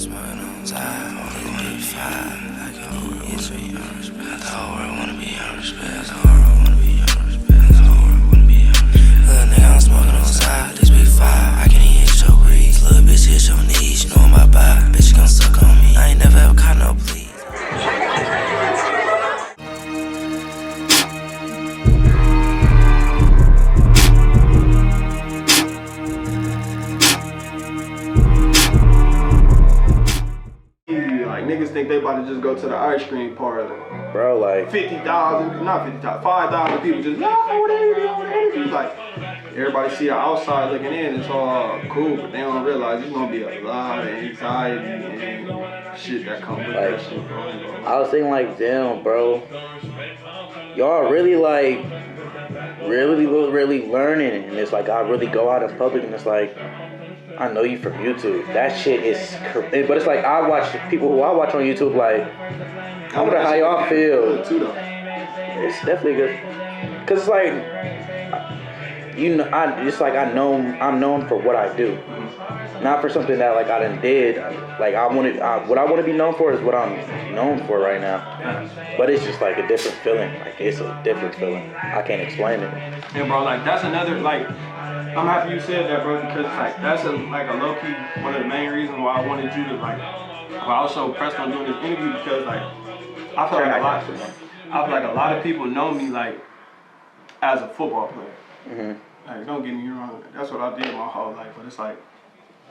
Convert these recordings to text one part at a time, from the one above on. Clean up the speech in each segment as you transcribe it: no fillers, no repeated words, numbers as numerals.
smoking on time, only maybe five. Like a whole world wanna be your respect. The whole world wanna be your respect. The whole world wanna be your respect. The whole world wanna be your respect. Little nigga, I'm smoking on side, this big five. I can't even hit your breeze. Little bitch hit your knees, you know I'm about by. Bitch, you gon' suck on me. I ain't never ever caught no please. Like niggas think they about to just go to the ice cream parlor. Bro, like 50,000, not 50,000, 5,000 people just, whatever. Like, everybody see the outside looking in, it's all cool, but they don't realize there's gonna be a lot of anxiety and shit that comes with that shit, bro. I was thinking like, damn, bro, y'all really like, really learning, and it's like I really go out in public, and it's like, I know you from YouTube. That shit is, but it's like I watch people who I watch on YouTube. Like, I wonder how y'all feel. It's definitely good, cause it's like, you know, I'm known for what I do, not for something that like I done did. Like what I want to be known for is what I'm known for right now. But it's just like a different feeling. Like it's a different feeling. I can't explain it. And bro, like that's another like. I'm happy you said that, bro, because like that's like a low key one of the main reasons why I wanted you to like. Why I was so pressed on doing this interview because like I feel like a lot of people know me like as a football player. Mm-hmm. Like don't get me wrong, that's what I did my whole life. But it's like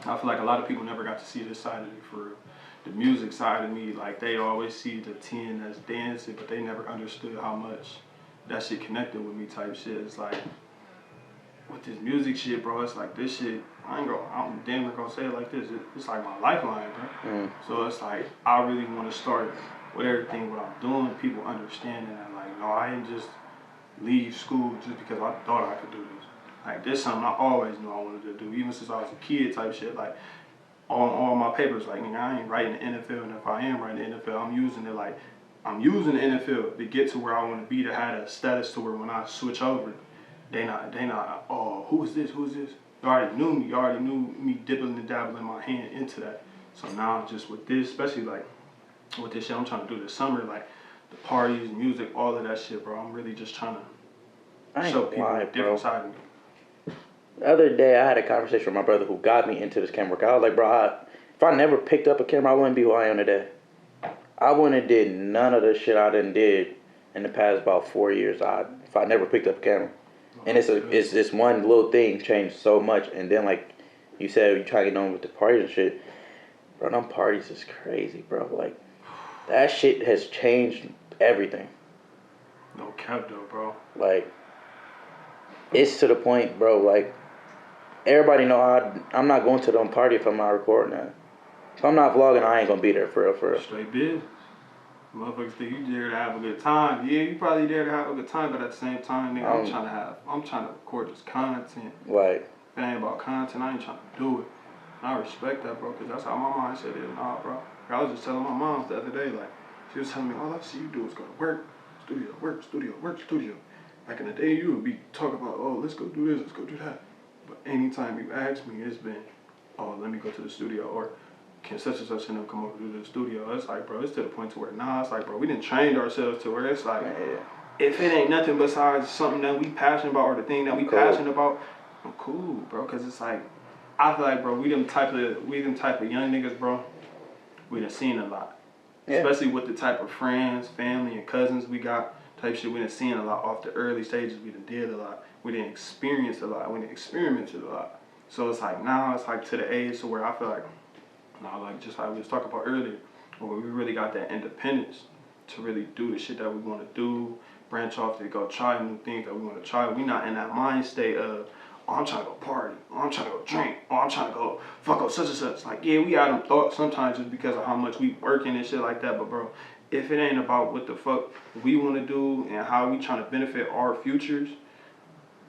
I feel like a lot of people never got to see this side of me for real. The music side of me, like they always see the 10 that's dancing, but they never understood how much that shit connected with me type shit. It's like. With this music shit, bro, it's like this shit, I'm damn near gonna say it like this, it's like my lifeline, bro. So it's like, I really want to start with everything, what I'm doing, people understanding that, like, no, I didn't just leave school just because I thought I could do this. Like, this is something I always knew I wanted to do, even since I was a kid type shit, like, on all my papers, like, nigga, I ain't writing the NFL, and if I am writing the NFL, I'm using it like, I'm using the NFL to get to where I want to be, to have a status to where when I switch over, They not, oh, who is this? You already knew me. You already knew me dipping and dabbling my hand into that. So now just with this, especially like with this shit I'm trying to do this summer, like the parties, music, all of that shit, bro. I'm really just trying to show people a different side of me. The other day, I had a conversation with my brother who got me into this camera work. I was like, bro, if I never picked up a camera, I wouldn't be who I am today. I wouldn't have did none of the shit I done did in the past about 4 years. If I never picked up a camera. And it's this one little thing changed so much, and then like you said, you try to get on with the parties and shit, bro. Them parties is crazy, bro. Like that shit has changed everything. No cap though, bro. Like it's to the point, bro. Like everybody know I'm not going to them party if I'm not recording that. If I'm not vlogging, I ain't gonna be there for real. Straight business. Motherfuckers think you there to have a good time. Yeah, you probably there to have a good time, but at the same time, nigga, I'm trying to record this content. Like, if it ain't about content, I ain't trying to do it. And I respect that, bro, because that's how my mindset is. Nah, bro. I was just telling my mom the other day, like, she was telling me, all I see you do is go to work, studio. Like in the day, you would be talking about, oh, let's go do this, let's go do that. But anytime you ask me, it's been, oh, let me go to the studio, or can such and such and them come over to the studio. It's like, bro, it's to the point to where now it's like, bro, we done trained ourselves to where it's like, if it ain't nothing besides something that we passionate about or the thing that we passionate about, I'm cool, bro. Cause it's like, I feel like, bro, we them type of young niggas, bro. We done seen a lot, especially with the type of friends, family, and cousins we got. Type shit we done seen a lot off the early stages. We done did a lot. We done experienced a lot. We done experimented a lot. So it's like now it's like to the age to where I feel like. Now, like just like we was talking about earlier, where we really got that independence to really do the shit that we want to do, branch off to go try new things that we want to try. We not in that mind state of, oh, I'm trying to go party, oh, I'm trying to go drink, oh, I'm trying to go fuck up such and such. Like, yeah, we got them thoughts sometimes just because of how much we working and shit like that. But bro, if it ain't about what the fuck we want to do and how we trying to benefit our futures,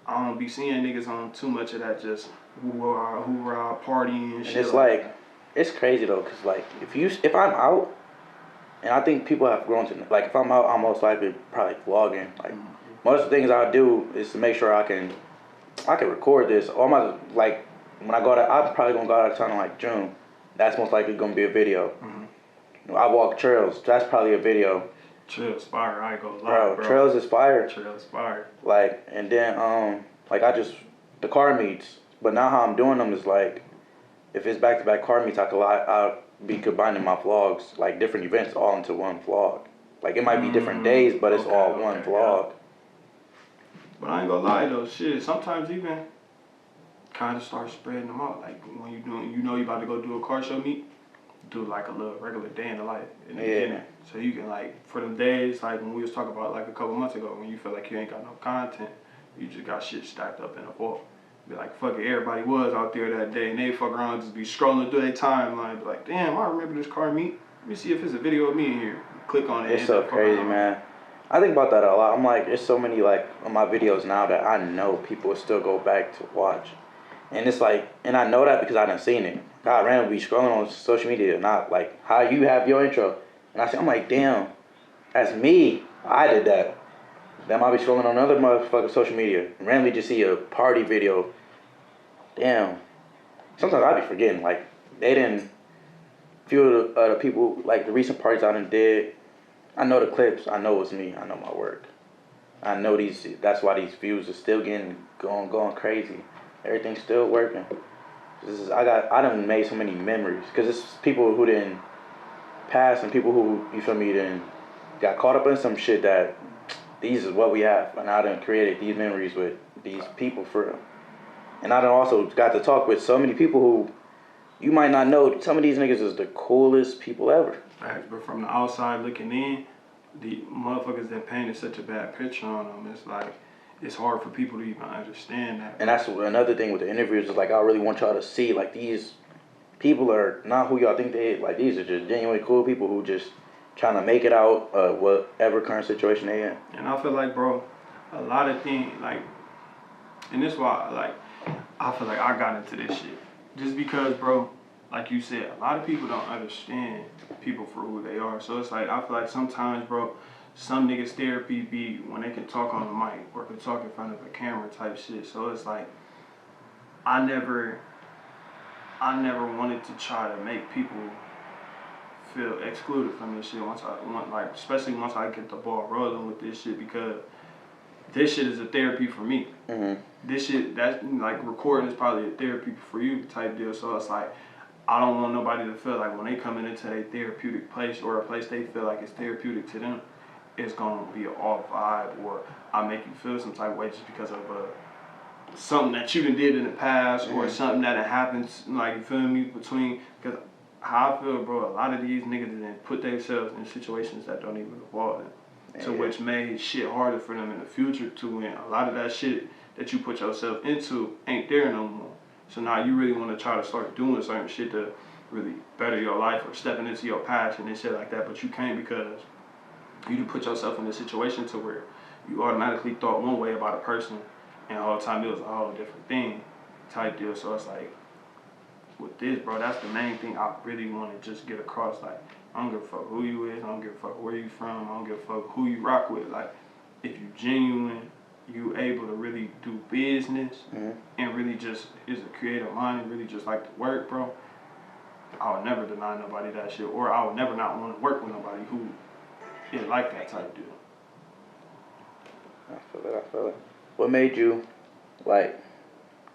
I don't be seeing niggas on too much of that just hoorah, partying and shit. And it's like it's crazy though, cause like if I'm out, and I think people have grown to like if I'm out, I'm most likely probably vlogging. Like most of the things I do is to make sure I can record this. Or like when I go out, I'm probably gonna go out of town in like June. That's most likely gonna be a video. Mm-hmm. I walk trails. That's probably a video. Trails fire. I ain't gonna lie, Bro, bro. trails is fire. Trails fire. Like, and then like the car meets. But now how I'm doing them is like, if it's back-to-back car meets, I'll be combining my vlogs, like different events, all into one vlog. Like it might be different days, but it's all one vlog. Yeah. But I ain't gonna lie though, shit. Sometimes even kind of start spreading them out. Like when you doing, you about to go do a car show meet, do like a little regular day in the life in the beginning. So you can like for them days like when we was talking about like a couple months ago when you feel like you ain't got no content, you just got shit stacked up in a vault. Be like, fuck it, everybody was out there that day and they fuck around just be scrolling through their timeline. Be like, damn, I remember this car meet. Let me see if there's a video of me in here. Click on it. It's so crazy, man. I think about that a lot. I'm like, there's so many like on my videos now that I know people will still go back to watch. And it's like, and I know that because I done seen it. I randomly be scrolling on social media, not like how you have your intro. And I'm like, damn, that's me. I did that. Then I'll be scrolling on other motherfucking social media and randomly just see a party video. Damn. Sometimes I be forgetting, like, they didn't, few of the people, like the recent parties I done did, I know the clips, I know it's me, I know my work. I know that's why these views are still going crazy. Everything's still working. I done made so many memories, because it's people who didn't pass and people who, you feel me, then got caught up in some shit that these is what we have. And I done created these memories with these people for real. And I done also got to talk with so many people who you might not know. Some of these niggas is the coolest people ever. Right, but from the outside looking in, the motherfuckers that painted such a bad picture on them, it's like, it's hard for people to even understand that. And that's another thing with the interviews is like, I really want y'all to see, like, these people are not who y'all think they is. Like, these are just genuinely cool people who just trying to make it out whatever current situation they in. And I feel like, bro, a lot of things, like, and this why, like, I feel like I got into this shit. Just because, bro, like you said, a lot of people don't understand people for who they are. So it's like, I feel like sometimes, bro, some niggas therapy be when they can talk on the mic or can talk in front of a camera type shit. So it's like, I never wanted to try to make people feel excluded from this shit especially once I get the ball rolling with this shit, because this shit is a therapy for me. Mm-hmm. This shit, that's like recording is probably a therapy for you type deal. So it's like, I don't want nobody to feel like when they coming into their therapeutic place or a place they feel like it's therapeutic to them, it's gonna be an off vibe or I make you feel some type of way just because of something that you done did in the past or something that happens, like, you feel me, because how I feel, bro, a lot of these niggas done put themselves in situations that don't even involve them. So which made shit harder for them in the future to win. A lot of that shit that you put yourself into ain't there no more. So now you really want to try to start doing certain shit to really better your life or stepping into your passion and shit like that, but you can't because you do put yourself in a situation to where you automatically thought one way about a person and the whole time it was a whole different thing type deal. So it's like, with this, bro, that's the main thing I really want to just get across. Like, I don't give a fuck who you is, I don't give a fuck where you from, I don't give a fuck who you rock with. Like, if you genuine, you able to really do business and really just is a creative mind and really just like to work, bro, I would never deny nobody that shit, or I would never not want to work with nobody who is like that type deal. I feel it. What made you, like,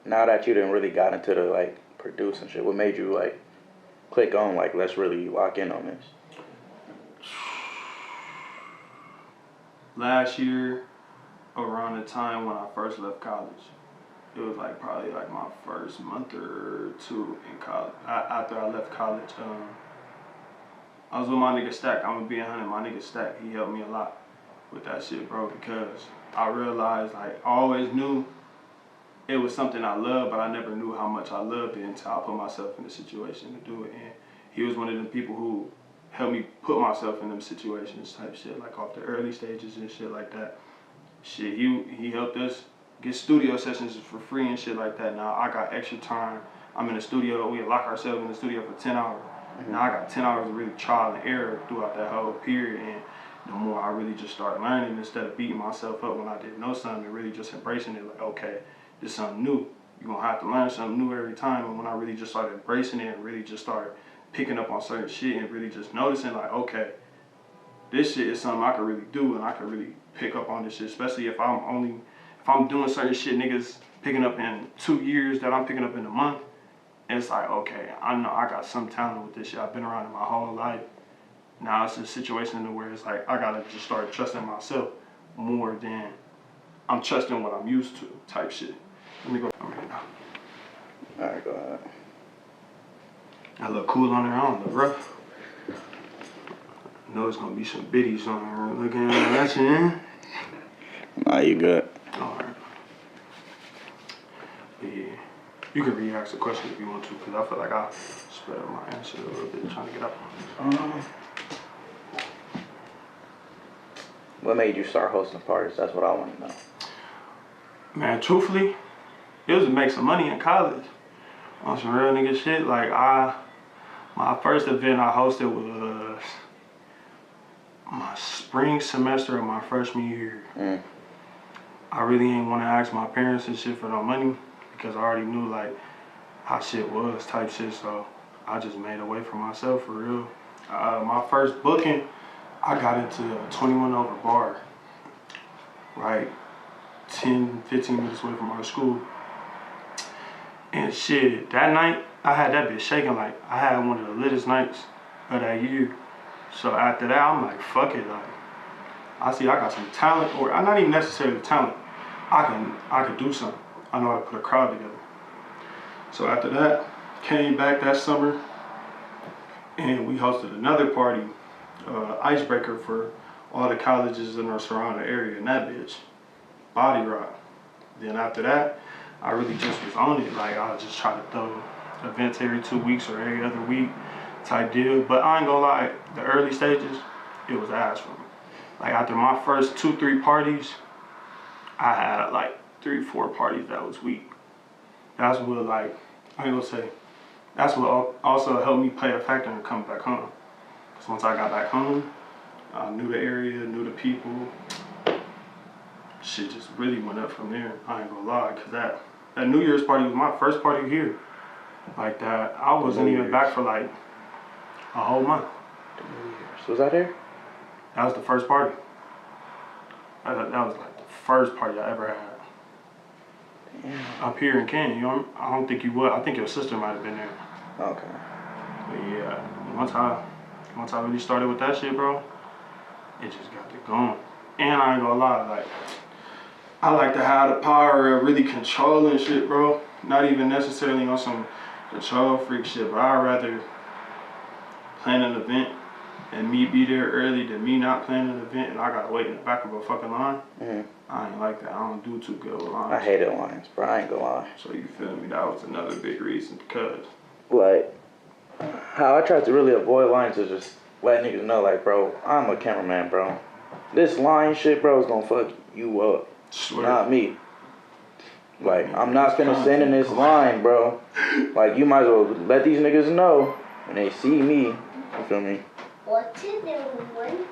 now that you done really got into the, like, producing shit, what made you, like, click on, like, let's really lock in on this? Last year, around the time when I first left college, it was like probably like my first month or two in college. After I left college, I was with my nigga Stack. I'm gonna be 100. My nigga Stack, he helped me a lot with that shit, bro, because I realized, like, I always knew it was something I loved, but I never knew how much I loved it until I put myself in the situation to do it. And he was one of them people who helped me put myself in them situations type shit, like off the early stages and shit like that. Shit, he helped us get studio sessions for free and shit like that. Now I got extra time. I'm in the studio. We lock ourselves in the studio for 10 hours. Now I got 10 hours of really trial and error throughout that whole period. And the more I really just started learning, instead of beating myself up when I didn't know something, and really just embracing it, like, okay, this is something new. You're gonna have to learn something new every time. And when I really just started embracing it and really just started picking up on certain shit and really just noticing like, okay, this shit is something I can really do and I can really pick up on this shit, especially if I'm doing certain shit niggas picking up in 2 years that I'm picking up in a month. And it's like, okay, I know I got some talent with this shit. I've been around it my whole life. Now it's a situation where it's like I gotta just start trusting myself more than I'm trusting what I'm used to type shit. Let me go right now. Alright, go ahead. I look cool on there, I don't look rough. I know it's gonna be some biddies on there looking at you. Nah, you good. Alright. Yeah. You can re-ask the question if you want to, because I feel like I sped up my answer a little bit trying to get up. What made you start hosting parties? That's what I want to know. Man, truthfully, it was to make some money in college. On some real nigga shit. Like, my first event I hosted was my spring semester of my freshman year. I really ain't want to ask my parents and shit for no money because I already knew, like, how shit was type shit. So I just made a way for myself, for real. My first booking, I got into a 21 over bar, right? 10, 15 minutes away from our school. And shit, that night, I had that bitch shaking. Like, I had one of the littest nights of that year. So after that, I'm like, fuck it. Like, I see I got some talent, or I'm not even necessarily talent. I can do something. I know how to put a crowd together. So after that, came back that summer, and we hosted another party, icebreaker for all the colleges in our surrounding area, and that bitch, body rock. Then after that, I really just was on it. Like, I just try to throw events every 2 weeks or every other week type deal. But I ain't gonna lie, the early stages, it was ass for me. Like, after my first 2-3 parties, I had like 3-4 parties that was weak. That's what, like, I ain't gonna say, that's what also helped me play a factor in coming back home. Because once I got back home, I knew the area, knew the people. Shit just really went up from there. I ain't gonna lie, because that New Year's party was my first party here. Like that, I wasn't even back for like a whole month. New Year's. Was that here? That was the first party. That was like the first party I ever had. Damn. Up here in Canyon, I don't think you would. I think your sister might have been there. Okay. But yeah, once I really started with that shit, bro, it just got to going. And I ain't gonna lie, like, I like to have the power of really controlling shit, bro. Not even necessarily on some control freak shit, but I'd rather plan an event and me be there early than me not planning an event and I gotta wait in the back of a fucking line. I ain't like that. I don't do too good with lines. I hated lines, bro. I ain't gonna lie. So you feel me? That was another big reason because, like, how I tried to really avoid lines is just let niggas know, like, bro, I'm a cameraman, bro. This line shit, bro, is gonna fuck you up. swear. Not me. Like, I'm not finna send in this line, bro. Like, you might as well let these niggas know when they see me. You feel me? What's it doing?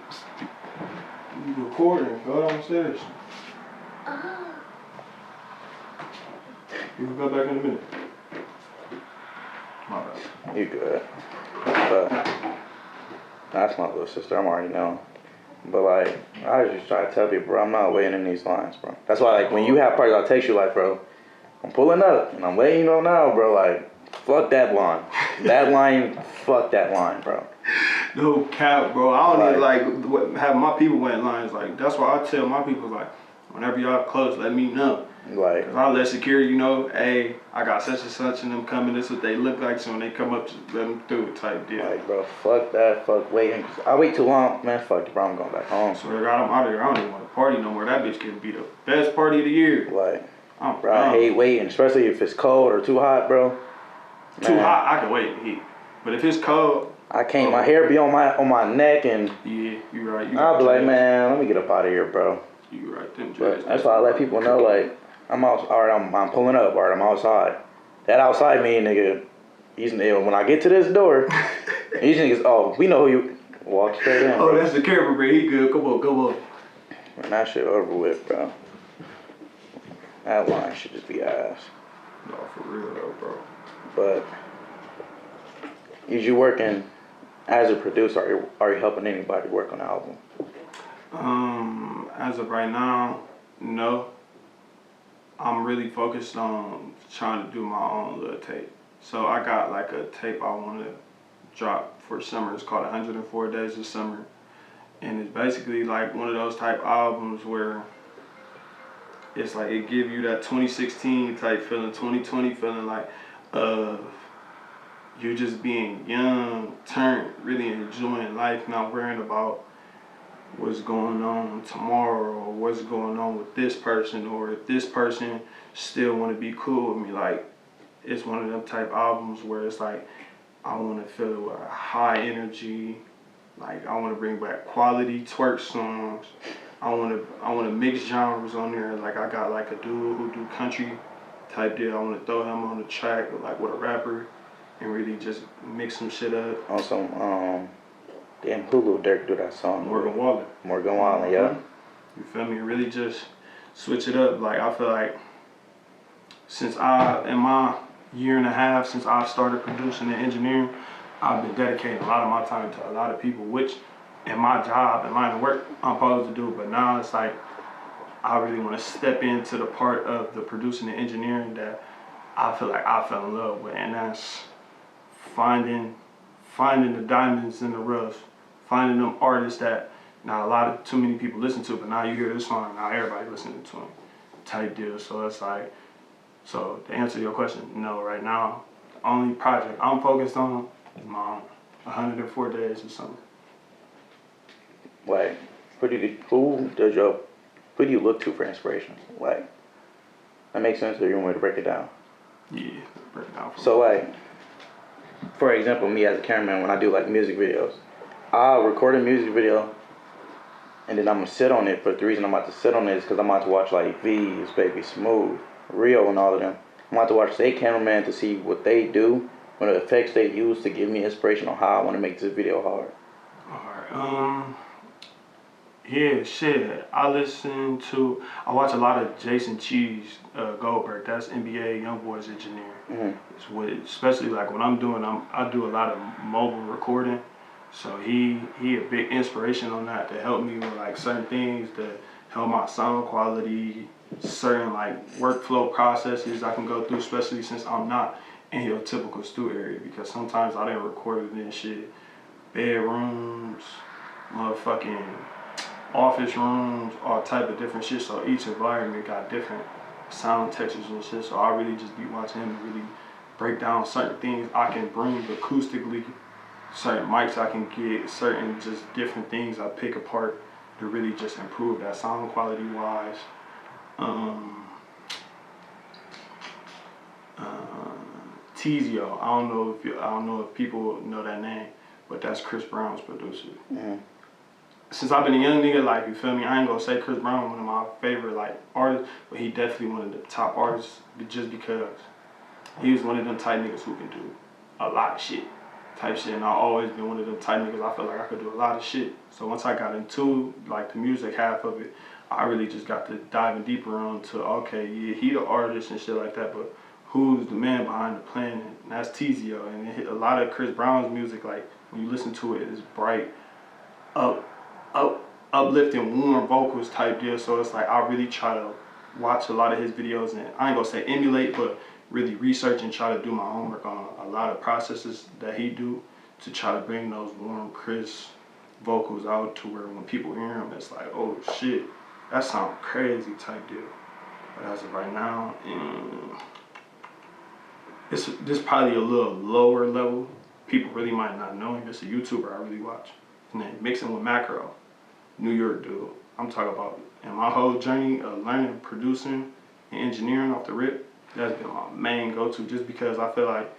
You recording? Go downstairs. Oh. You can go back in a minute. My bad. You good. But that's my little sister. I'm already knowing. But, like, I just try to tell people, bro, I'm not waiting in these lines, bro. That's why, like, when you have parties, I'll text you, like, bro, I'm pulling up, and I'm letting you know now, bro, like, fuck that line. That line, fuck that line, bro. No cap, bro. I don't even like have my people wait in lines. Like, that's why I tell my people, like, whenever y'all close, let me know. Like, Cause I let security know, hey, I got such and such and them coming. This is what they look like. So when they come up, just let them through type deal. like, bro, fuck that, fuck waiting. Cause I wait too long, man, fuck it, bro, I'm going back home. So I got them out of there. I don't even want to party no more. That bitch can be the best party of the year. Like, bro, I hate waiting, especially if it's cold or too hot, bro. Man. Too hot, I can wait in heat. But if it's cold, I can't. My hair be on my neck, and yeah, you right. I'll be like, man, let me get up out of here, bro. You right, them But that's why I let people know, like, I'm out. All right, I'm pulling up. All right, I'm outside. That outside mean, nigga, when I get to this door, these niggas, oh, we know who you walk straight in. Oh, bro. that's the camera, bro. He good. Come on. Man, that shit over with, bro. That line should just be ass. No, for real though, bro. But Is you working as a producer? Are you helping anybody work on the album? As of right now, no. I'm really focused on trying to do my own little tape. So I got like a tape I want to drop for summer. It's called 104 Days of Summer. And it's basically like one of those type albums where it's like it give you that 2016 type feeling, 2020 feeling like you just being young, turned, really enjoying life, not worrying about what's going on tomorrow or what's going on with this person or if this person still want to be cool with me. Like, it's one of them type albums where it's like I want to feel a high energy. Like, I want to bring back quality twerk songs. I want to mix genres on there. Like, I got like a dude who do country type deal. I want to throw him on the track with a rapper and really just mix some shit up. On some damn Hulu, Dirk do that song. Morgan Wallen. Morgan Wallen, yeah. You feel me? Really just switch it up. Like, I feel like in my year and a half since I started producing and engineering, I've been dedicating a lot of my time to a lot of people, which in my job and line of work I'm supposed to do. But now it's like I really want to step into the part of the producing and engineering that I feel like I fell in love with, and that's finding the diamonds in the rough, finding them artists that not too many people listen to, but now you hear this song, now everybody listening to them, type deal. So it's like, so to answer your question, no, right now, the only project I'm focused on is my own, 104 Days of Summer. Like, who do you look to for inspiration? Like, that makes sense, or you want me to break it down? Yeah, break it down for So, like, for example, me as a cameraman, when I do like music videos, I'll record a music video and then I'm gonna sit on it. But the reason I'm about to sit on it is because I'm about to watch like V's, Baby Smooth, Rio, and all of them. I'm about to watch their cameraman to see what they do, what the effects they use to give me inspiration on how I want to make this video hard. Alright, yeah, shit. I watch a lot of Jason Cheese Goldberg. That's NBA YoungBoy's engineer. Mm-hmm. Especially like when I do a lot of mobile recording. So he a big inspiration on that to help me with like certain things to help my sound quality, certain like workflow processes I can go through, especially since I'm not in your typical studio area, because sometimes I didn't record it in shit, bedrooms, motherfucking office rooms, all type of different shit. So each environment got different sound textures and shit. So I really just be watching him really break down certain things I can bring acoustically, certain mics I can get, certain just different things I pick apart to really just improve that sound quality wise. Tizio, I don't know if people know that name, but that's Chris Brown's producer. Mm-hmm. Since I've been a young nigga, like, you feel me, I ain't gonna say Chris Brown one of my favorite like artists, but he definitely one of the top artists just because he was one of them type niggas who can do a lot of shit type shit, and I've always been one of them type niggas I feel like I could do a lot of shit. So once I got into like the music half of it, I really just got to diving deeper onto, okay, yeah, he the artist and shit like that, but who's the man behind the plan? And that's Tizio. And a lot of Chris Brown's music, like when you listen to it, is bright, uplifting, warm vocals type deal. So it's like I really try to watch a lot of his videos, and I ain't gonna say emulate, but really research and try to do my homework on a lot of processes that he do to try to bring those warm, crisp vocals out to where when people hear him, it's like, oh shit, that sounds crazy type deal. But as of right now, this probably a little lower level. People really might not know him. It's a YouTuber I really watch. His name Mixing with Macro, New York dude. I'm talking about in my whole journey of learning, producing, and engineering off the rip. That's been my main go-to, just because I feel like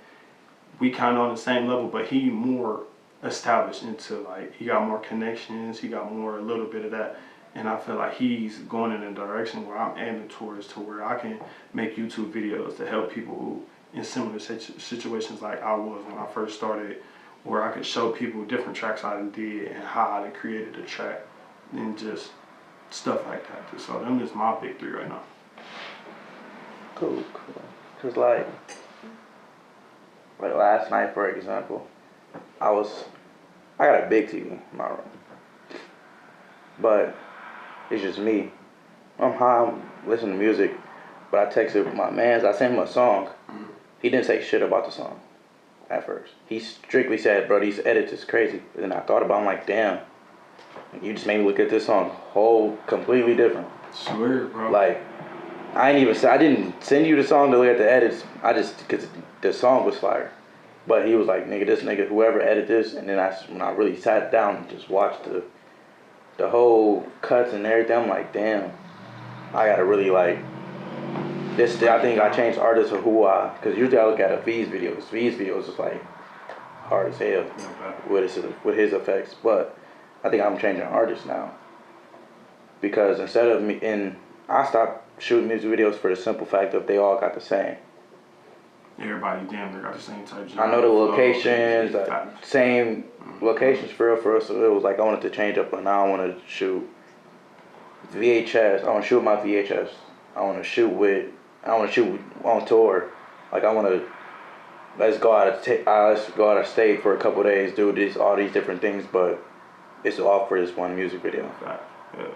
we kind of on the same level, but he more established into like, he got more connections, he got more, a little bit of that. And I feel like he's going in a direction where I'm aiming towards, to where I can make YouTube videos to help people who in similar situations like I was when I first started, where I could show people different tracks I did and how I created the track and just stuff like that. So them is my big three right now. Cool. Cause like last night, for example, I got a big TV in my room, but it's just me. I'm high, I'm listening to music, but I texted my mans, I sent him a song. He didn't say shit about the song at first. He strictly said, bro, these edits is crazy. And then I thought about it, I'm like, damn, you just made me look at this song completely different. Swear, bro. Like, I didn't send you the song to look at the edits. Because the song was fire. But he was like, nigga, this nigga, whoever edited this. And then when I really sat down and just watched the whole cuts and everything, I'm like, damn, I gotta really like, I think I changed artists of because usually I look at V's videos. V's videos is like hard as hell with his effects. But I think I'm changing artists now. Because instead of I stopped shooting music videos for the simple fact that they all got the same. Everybody damn near got the same type of I know the locations, same locations for real. So it was like I wanted to change up, but now I want to shoot VHS. I want to shoot my VHS. I want to shoot on tour. Like I want to let's go out of state for a couple of days, do all these different things, but it's all for this one music video. Fact. Yeah,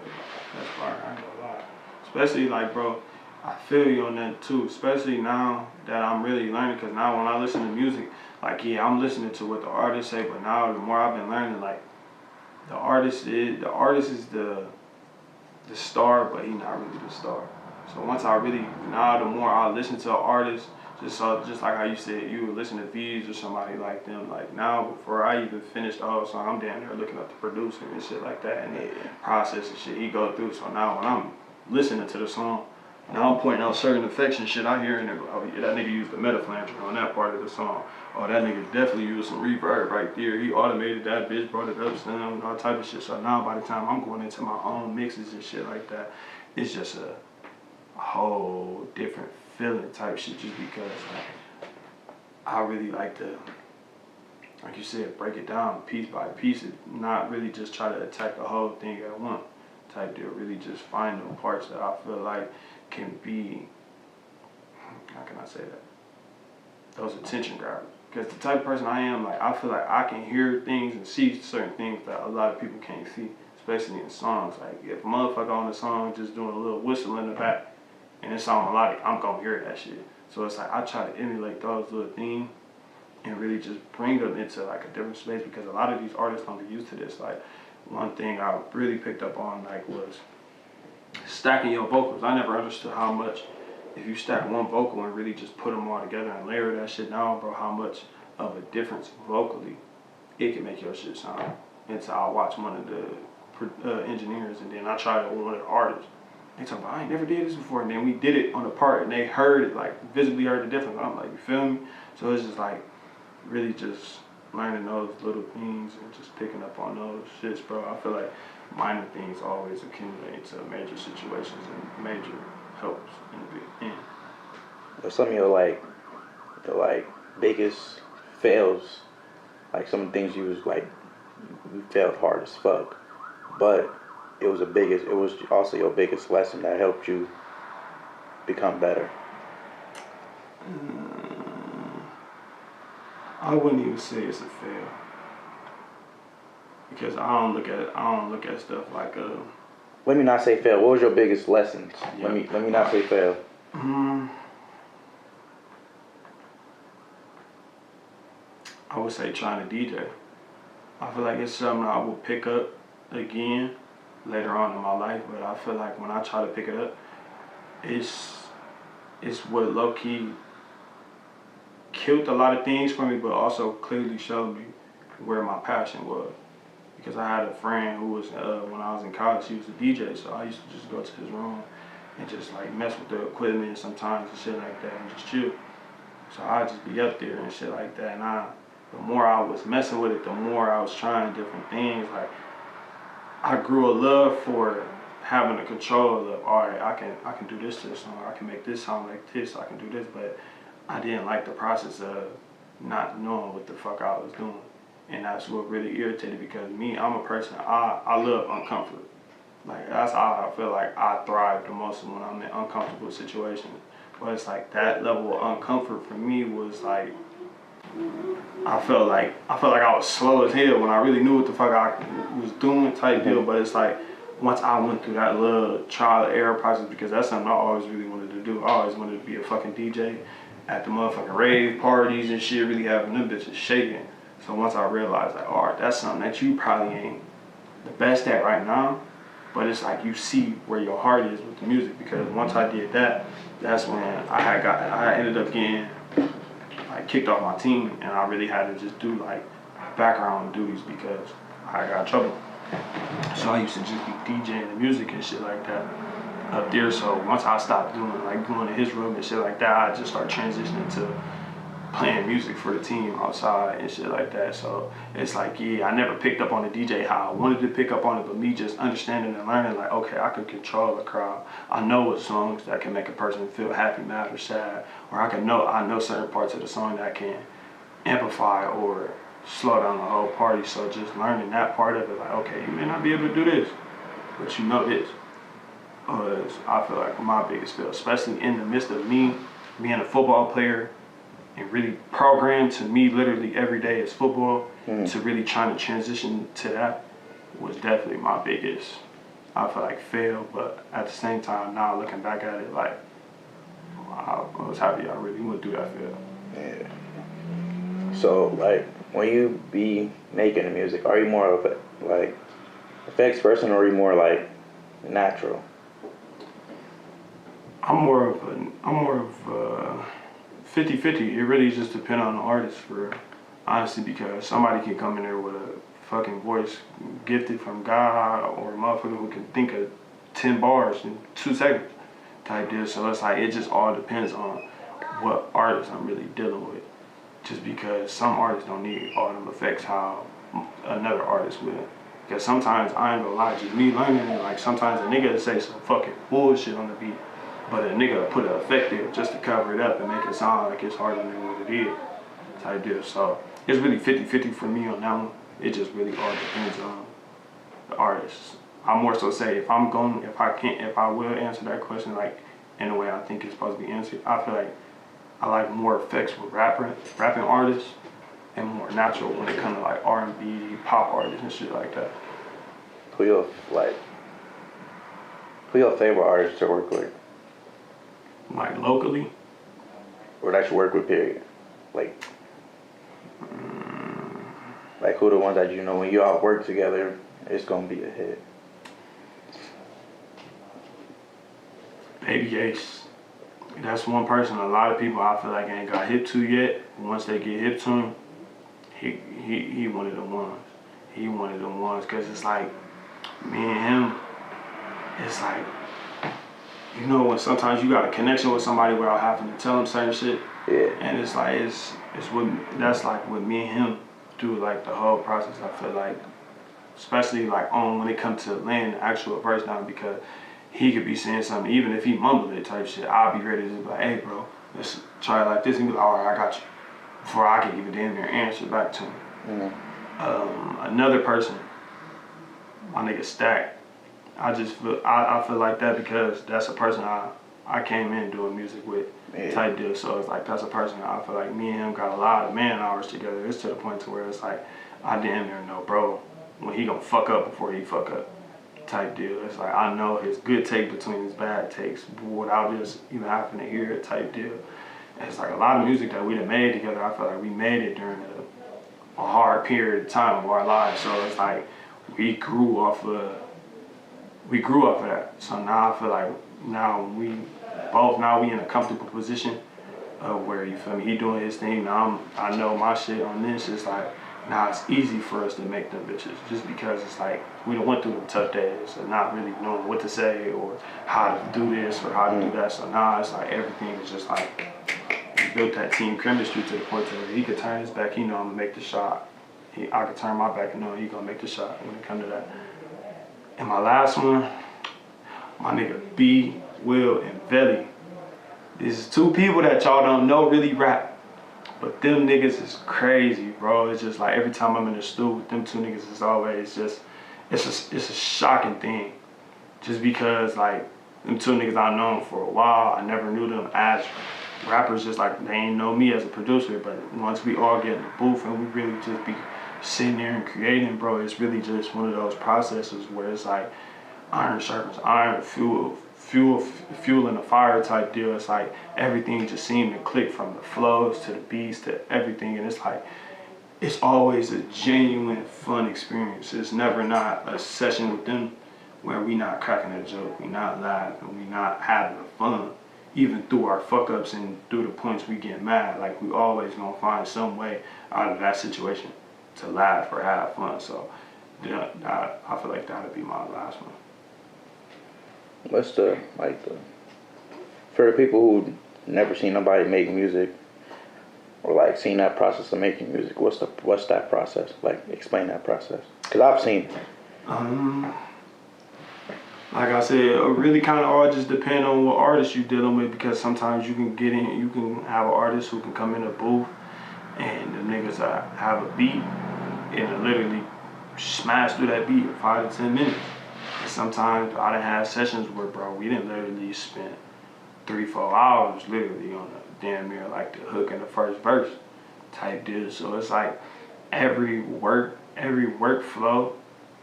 that's fire. I ain't gonna lie. Especially like, bro, I feel you on that too. Especially now that I'm really learning, because now when I listen to music, like yeah, I'm listening to what the artists say, but now the more I've been learning, like the artist is the star, but he's not really the star. So the more I listen to an artist, just like how you said, you would listen to V's or somebody like them. Like now, before I even finished the whole song, I'm down there looking up the producer and shit like that, and the process and shit he go through. So now when I'm listening to the song, now I'm pointing out certain effects and shit I hear in there. Oh yeah, that nigga used the meta flanger on that part of the song. Oh, that nigga definitely used some reverb right there. He automated that bitch, brought it up, and all type of shit. So now by the time I'm going into my own mixes and shit like that, it's just a whole different feeling type shit, just because like, I really like to, like you said, break it down piece by piece and not really just try to attack the whole thing at once type deal. Really just find the parts that I feel like can be, how can I say that, those attention grabbers. Because the type of person I am, like I feel like I can hear things and see certain things that a lot of people can't see, especially in songs. Like if a motherfucker on the song just doing a little whistle in the back, and it's on melodic, I'm gonna hear that shit. So it's like I try to emulate those little things and really just bring them into like a different space, because a lot of these artists don't get used to this. Like one thing I really picked up on like was stacking your vocals. I never understood how much, if you stack one vocal and really just put them all together and layer that shit down, bro, how much of a difference vocally it can make your shit sound. And so I watched one of the engineers, and then I tried it with one of the artists. They talk about, I ain't never did this before, and then we did it on a part, and they heard it, like visibly heard the difference. I'm like, you feel me? So it's just like really just learning those little things and just picking up on those shits, bro. I feel like minor things always accumulate to major situations and major helps in the end. What's some of your the biggest fails, like some of the things you failed hard as fuck, but it was also your biggest lesson that helped you become better? I wouldn't even say it's a fail, because I don't look at stuff like Let me not say fail. What was your biggest lessons? Yeah. Let me not say fail. I would say trying to DJ. I feel like it's something I will pick up again later on in my life, but I feel like when I try to pick it up, it's what low-key killed a lot of things for me, but also clearly showed me where my passion was. Because I had a friend who was, when I was in college, he was a DJ, so I used to just go to his room and just like mess with the equipment sometimes and shit like that and just chill. So I'd just be up there and shit like that, and the more I was messing with it, the more I was trying different things. Like I grew a love for having the control of, all right, I can do this to this song, I can make this sound like this, I can do this, but I didn't like the process of not knowing what the fuck I was doing. And that's what really irritated, because me, I'm a person, I love uncomfort. Like that's how I feel like I thrive the most, when I'm in uncomfortable situations. But it's like that level of uncomfort for me was like I felt like I was slow as hell when I really knew what the fuck I was doing type deal. But it's like once I went through that little trial and error process, because that's something I always really wanted to do. I always wanted to be a fucking DJ at the motherfucking rave parties and shit, really having them bitches shaking. So once I realized like, all right, that's something that you probably ain't the best at right now, but it's like you see where your heart is with the music. Because once I did that, that's when I ended up getting like kicked off my team, and I really had to just do like background duties because I got in trouble. So I used to just be DJing the music and shit like that up there. So once I stopped doing going to his room and shit like that, I just started transitioning to playing music for the team outside and shit like that. So it's like, yeah, I never picked up on the DJ how I wanted to pick up on it, but me just understanding and learning like, okay, I can control the crowd. I know what songs that can make a person feel happy, mad, or sad, or I know certain parts of the song that can amplify or slow down the whole party. So just learning that part of it, like, okay, you may not be able to do this, but you know this. I feel like my biggest feel, especially in the midst of me being a football player and really programmed to me literally every day is football, to really trying to transition to that was definitely my biggest, I feel like, fail. But at the same time, now looking back at it, like, I was happy I really went through that fail. Yeah. So, like, when you be making the music, are you more of a, like, effects person, or are you more, like, natural? I'm more of 50-50. It really just depends on the artist, for honestly, because somebody can come in there with a fucking voice gifted from God, or a motherfucker who can think of 10 bars in 2 seconds type deal. So it's like, it just all depends on what artist I'm really dealing with. Just because some artists don't need all them effects how another artist will. Because sometimes, I ain't gonna lie, just me learning it, like sometimes a nigga will say some fucking bullshit on the beat, but a nigga will put an effect there just to cover it up and make it sound like it's harder than what it is type deal. So it's really 50-50 for me on that one. It just really all depends on the artist. I more so say if I will answer that question like in a way I think it's supposed to be answered, I feel like I like more effects with rapping artists, and more natural when it comes to like R&B, pop artists and shit like that. Who your favorite artist to work with? Like locally? Or that you work with, period? Like, like who the ones that you know when you all work together, it's gonna be a hit? Baby Ace. That's one person a lot of people I feel like ain't got hip to yet. Once they get hip to him, he one of them ones. He one of them ones, cause it's like me and him. It's like, you know, when sometimes you got a connection with somebody without having to tell them certain shit. Yeah. And it's like that's like what me and him do, like the whole process. I feel like, especially like when it comes to laying the actual verse down, because he could be saying something, even if he mumbled it type shit, I'll be ready to be like, hey bro, let's try it like this, and be like, all right, I got you, before I can even damn near answer back to him. Another person, my nigga Stack. I feel like that because that's a person I came in doing music with, type deal. So it's like, that's a person I feel like me and him got a lot of man hours together. It's to the point to where it's like, I damn near know, bro, when he gonna fuck up before he fuck up type deal. It's like, I know his good take between his bad takes without just even having to hear it type deal. And it's like a lot of music that we done made together, I feel like we made it during a hard period of time of our lives. So it's like, we grew off of that. So now I feel like now we in a comfortable position where, you feel me, he doing his thing, now I know my shit on this. It's like, now it's easy for us to make them bitches, just because it's like we done went through them tough days and not really knowing what to say or how to do this or how to do that. So now it's like everything is just like, we built that team chemistry to the point where he could turn his back, he know I'm gonna make the shot. I could turn my back and know he gonna make the shot when it come to that. And my last one, my nigga B, Will, and Velly. These is 2 people that y'all don't know really rap. But them niggas is crazy, bro. It's just like every time I'm in the studio with them 2 niggas, it's always just, it's a shocking thing. Just because like them 2 niggas I've known for a while, I never knew them as rappers just like they ain't know me as a producer, but once we all get in the booth and we really just be sitting there and creating, bro, it's really just one of those processes where it's like iron sharpens iron, fuel in the fire type deal. It's like everything just seemed to click from the flows to the beats to everything, and it's like it's always a genuine fun experience. It's never not a session with them where we not cracking a joke, we not laughing, we not having fun, even through our fuck ups and through the points we get mad. Like we always gonna find some way out of that situation to laugh or have fun. So yeah, I feel like that'd be my last one. What's the for the people who never seen nobody make music or like seen that process of making music? What's that process like? Explain that process, cause I've seen it. Like I said, it really kind of all just depend on what artist you dealing with, because sometimes you can have an artist who can come in a booth and the niggas have a beat and it literally smash through that beat in 5 to 10 minutes. And sometimes I done had sessions where, bro, we didn't literally spend 3-4 hours literally on the damn near like the hook and the first verse type deal. So it's like every workflow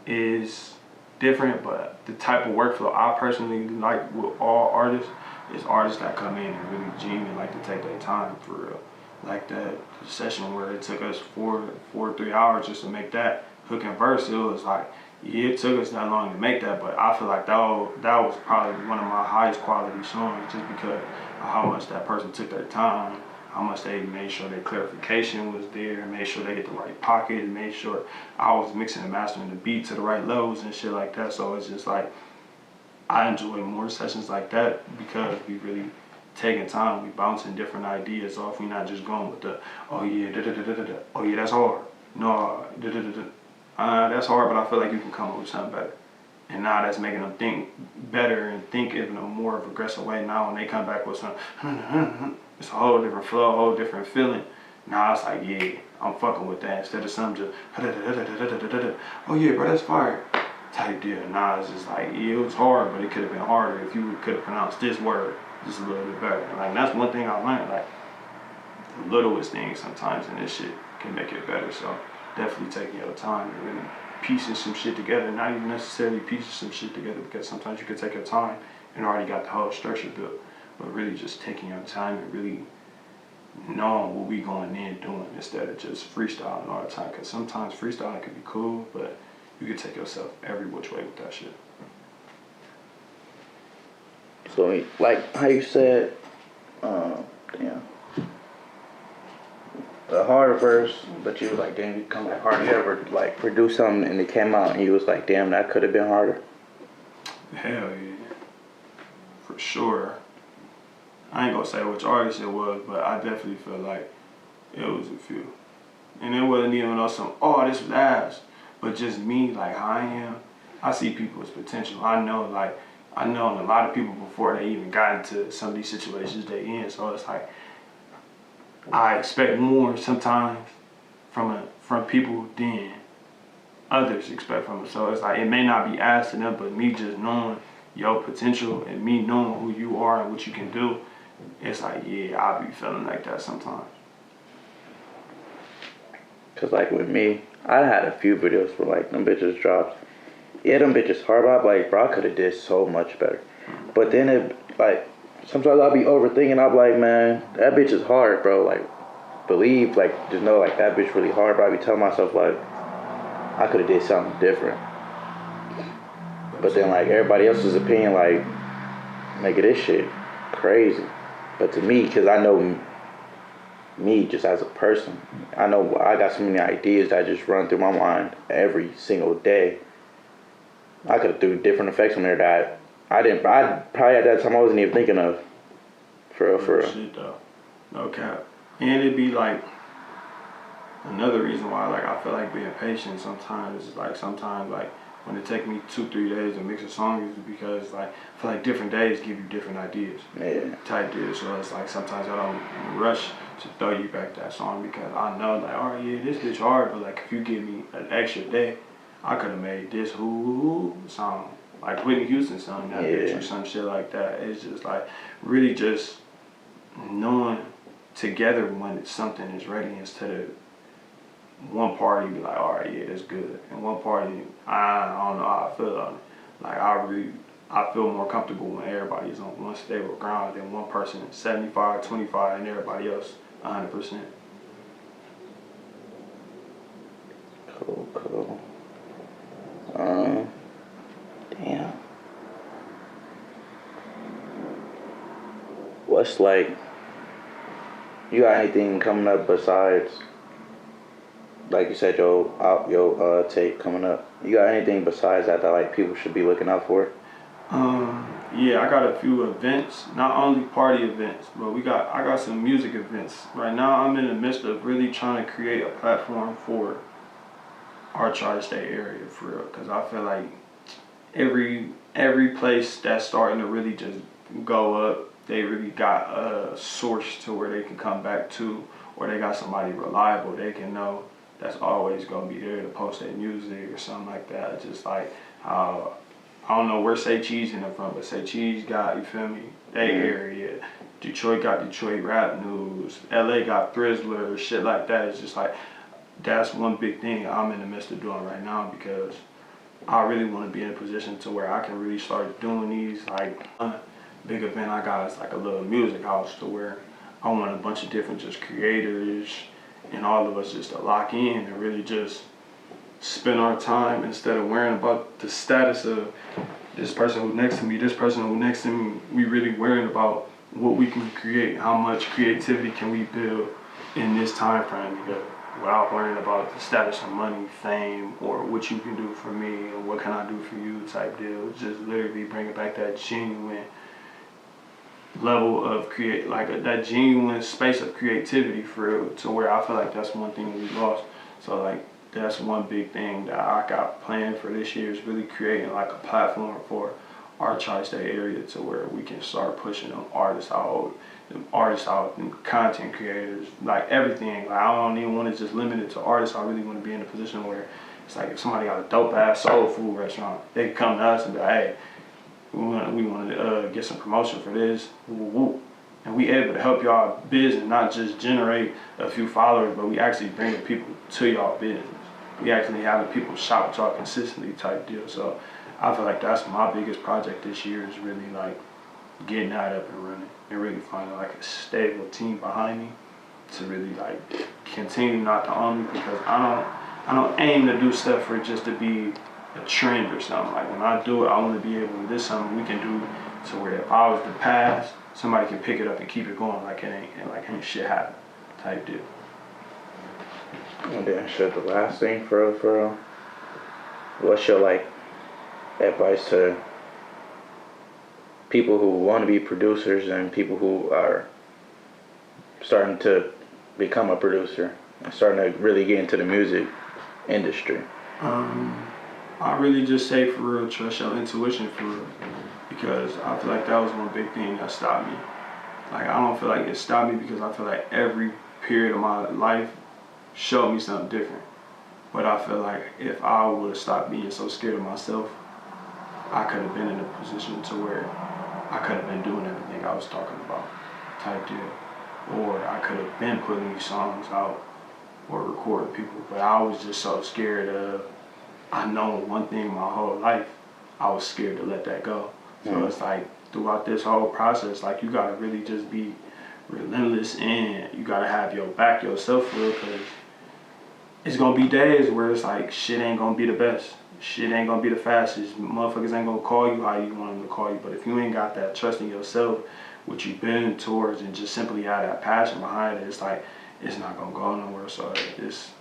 is different, but the type of workflow I personally like with all artists is artists that come in and really genuinely like to take their time for real. Like that session where it took us 3 hours just to make that hook and verse, it was like, yeah, it took us that long to make that, but I feel like that was probably one of my highest quality songs, just because of how much that person took their time, how much they made sure their clarification was there, made sure they hit the right pocket, and made sure I was mixing and mastering the beat to the right levels and shit like that. So it's just like, I enjoy more sessions like that because we really taking time, we bouncing different ideas off. We not just going with the, oh yeah, da-da-da-da-da-da, oh yeah, that's hard. No, da-da-da-da. That's hard, but I feel like you can come up with something better. And now that's making them think better and think in a more of aggressive way. Now when they come back with something, it's a whole different flow, a whole different feeling. Now it's like, yeah, I'm fucking with that. Instead of something just, oh yeah, bro, that's fire type deal. Now it's just like, yeah, it was hard, but it could have been harder if you could have pronounced this word just a little bit better. And like, that's one thing I learned, like, the littlest things sometimes in this shit can make it better. So definitely taking your time and really piecing some shit together, not even necessarily piecing some shit together, because sometimes you can take your time and already got the whole structure built, but really just taking your time and really knowing what we going in doing instead of just freestyling all the time, because sometimes freestyling can be cool, but you can take yourself every which way with that shit. So like how you said, the harder verse, but you was like, damn, you come back hard. You ever like produce something and it came out and you was like, damn, that could have been harder? Hell yeah, for sure. I ain't gonna say which artist it was, but I definitely feel like it was a few. And it wasn't even on some, oh, this was ass, but just me, like how I am, I see people's potential. I know a lot of people before they even got into some of these situations they in, so it's like, I expect more sometimes from people than others expect from them. So it's like, it may not be asked to them, but me just knowing your potential and me knowing who you are and what you can do, it's like, yeah, I'll be feeling like that sometimes. Cause like with me, I had a few videos where like them bitches dropped. Yeah, them bitches hard, but I'm like, bro, I could have did so much better. But then it like, sometimes I'll be overthinking. I'll be like, man, that bitch is hard, bro. Like, believe, like, just know, like, that bitch really hard. But I be telling myself, like, I could have did something different. But then, like, everybody else's opinion, like, nigga, this shit crazy. But to me, because I know me just as a person, I know I got so many ideas that just run through my mind every single day. I could have threw different effects on there that I probably at that time I wasn't even thinking of. For real. Shit though, no cap. And it'd be like another reason why, like, I feel like being patient sometimes is like, when it take me 2-3 days to mix a song is because like I feel like different days give you different ideas. Yeah. Type deal. So it's like sometimes I don't rush to throw you back that song because I know like, all right, yeah, this bitch hard, but like if you give me an extra day, I could have made this song. Like Whitney Houston song, that bitch or some shit like that. It's just like really just knowing together when something is ready instead of one party be like, all right, yeah, that's good, and one party, I don't know how I feel on it. Like I feel more comfortable when everybody is on one stable ground than one person 75, 25, and everybody else 100%. Cool. Damn. What's like? You got anything coming up besides, like you said, your tape coming up? You got anything besides that like people should be looking out for? Yeah, I got a few events, not only party events, but I got some music events. Right now, I'm in the midst of really trying to create a platform for our tri-state area for real, because I feel like every place that's starting to really just go up, they really got a source to where they can come back to, or they got somebody reliable they can know that's always gonna be there to post their music or something like that. Just like how I don't know where Say Cheese in from, but Say Cheese got, you feel me, they area. Detroit got Detroit Rap News. LA got Thrizzler, shit like that. It's just like that's one big thing I'm in the midst of doing right now, because I really want to be in a position to where I can really start doing these. Like big event I got is like a little music house to where I want a bunch of different just creators and all of us just to lock in and really just spend our time instead of worrying about the status of this person who's next to me, this person who's next to me. We really worrying about what we can create, how much creativity can we build in this time frame, because without worrying about the status of money, fame, or what you can do for me or what can I do for you type deal. Just literally bringing back that genuine level of that genuine space of creativity for real, to where I feel like that's one thing we lost. So like that's one big thing that I got planned for this year, is really creating like a platform for our tri-state area to where we can start pushing them artists out, and content creators, like everything. Like I don't even want to just limit it to artists. I really want to be in a position where it's like if somebody got a dope ass soul food restaurant, they can come to us and be like, hey, we want to get some promotion for this, woo. And we able to help y'all business, not just generate a few followers, but we actually bringing people to y'all business. We actually having people shop with y'all consistently type deal. So I feel like that's my biggest project this year, is really like getting that up and running and really finding like a stable team behind me to really like continue not to own me, because I don't aim to do stuff for just to be a trend or something. Like when I do it, I want to be able to, this something we can do to where if I was to pass, somebody can pick it up and keep it going like it ain't shit happen type deal. And then shit, the last thing for real, what's your like advice to people who want to be producers and people who are starting to become a producer and starting to really get into the music industry? I really just say for real, trust your intuition for real, because I feel like that was one big thing that stopped me. Like I don't feel like it stopped me, because I feel like every period of my life showed me something different. But I feel like if I would have stopped being so scared of myself, I could have been in a position to where I could have been doing everything I was talking about type deal. Or I could have been putting these songs out or recording people. But I was just so scared of, I know one thing my whole life, I was scared to let that go. So it's like throughout this whole process, like you gotta really just be relentless, and you gotta have your back yourself for real, because it's gonna be days where it's like shit ain't gonna be the best. Shit ain't gonna be the fastest. Motherfuckers ain't gonna call you how you want them to call you. But if you ain't got that trust in yourself, what you've been towards, and just simply have that passion behind it, it's like, it's not gonna go nowhere. So it's,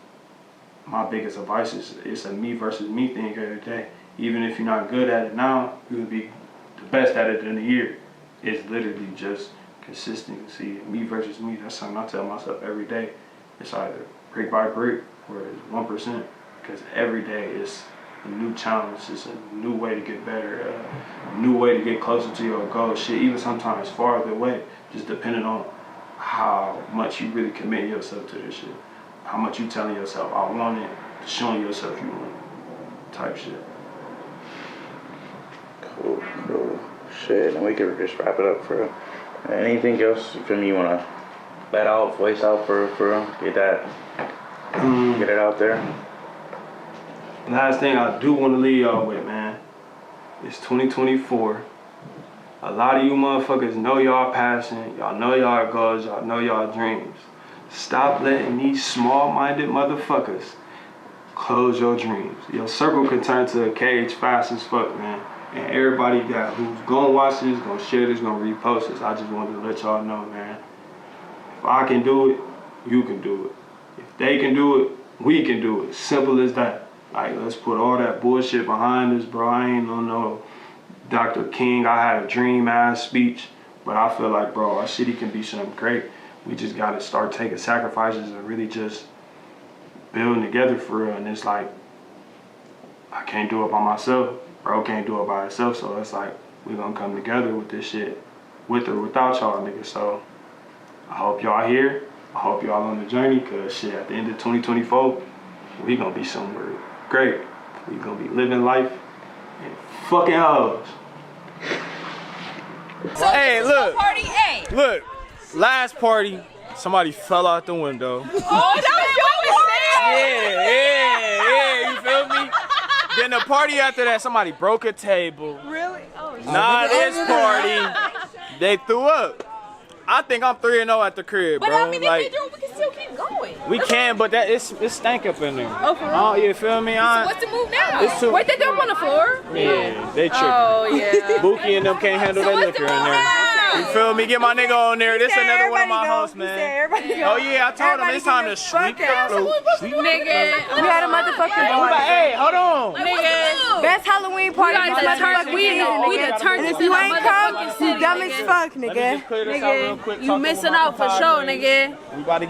my biggest advice is, it's a me versus me thing every day. Even if you're not good at it now, you'll be the best at it in a year. It's literally just consistency, me versus me. That's something I tell myself every day. It's either brick by brick or it's 1%, because every day is a new challenge. It's a new way to get better, a new way to get closer to your goal. Shit, even sometimes farther away, just depending on how much you really commit yourself to this shit. How much you telling yourself, I want it, showing yourself you want it, type shit. Cool. Shit, and we could just wrap it up for Anything else you feel me you wanna let out, voice out for real? Get it out there. Last thing I do want to leave y'all with, man, it's 2024. A lot of you motherfuckers know y'all passion, y'all know y'all goals, y'all know y'all dreams. Stop letting these small-minded motherfuckers close your dreams. Your circle can turn to a cage fast as fuck, man. And everybody who's gonna watch this, gonna share this, gonna repost this. I just wanted to let y'all know, man. If I can do it, you can do it. If they can do it, we can do it. Simple as that. Like, let's put all that bullshit behind us, bro. I ain't no Dr. King, I had a dream ass speech, but I feel like, bro, our city can be something great. We just gotta start taking sacrifices and really just building together for real. And it's like, I can't do it by myself. Bro can't do it by himself. So it's like, we gonna come together with this shit, with or without y'all niggas. So I hope y'all here. I hope y'all on the journey, cause shit, at the end of 2024, we gonna be somewhere great. We gonna be living life and fucking hoes. So Hey, look. Party A. Look, last party, somebody fell out the window. Oh, that was your party. Yeah, you feel me? Then the party after that, somebody broke a table. Really? Oh, shit. Nah, this party, they threw up. I think I'm 3-0 at the crib, But bro. I mean, like, if they do, we can still keep going. we can, but that it's stank up in there. Oh, for real? Oh, you feel me? So what's the move now? It's too- Wait, they threw them on the floor? Yeah, they tripping. Oh, yeah. Bookie and them can't handle So that what's liquor the in move there. now? You feel me? Get my nigga on there. This another one of my hosts, man. Oh yeah, I told him it's time to sweep the floor. Nigga, We had a motherfucking Hey, hold on. nigga. best Halloween party We in done turned motherfucking city, nigga. And if you ain't come, you dumb as fuck, Let me nigga. just clear this out real quick. You missing out for sure, nigga. We about to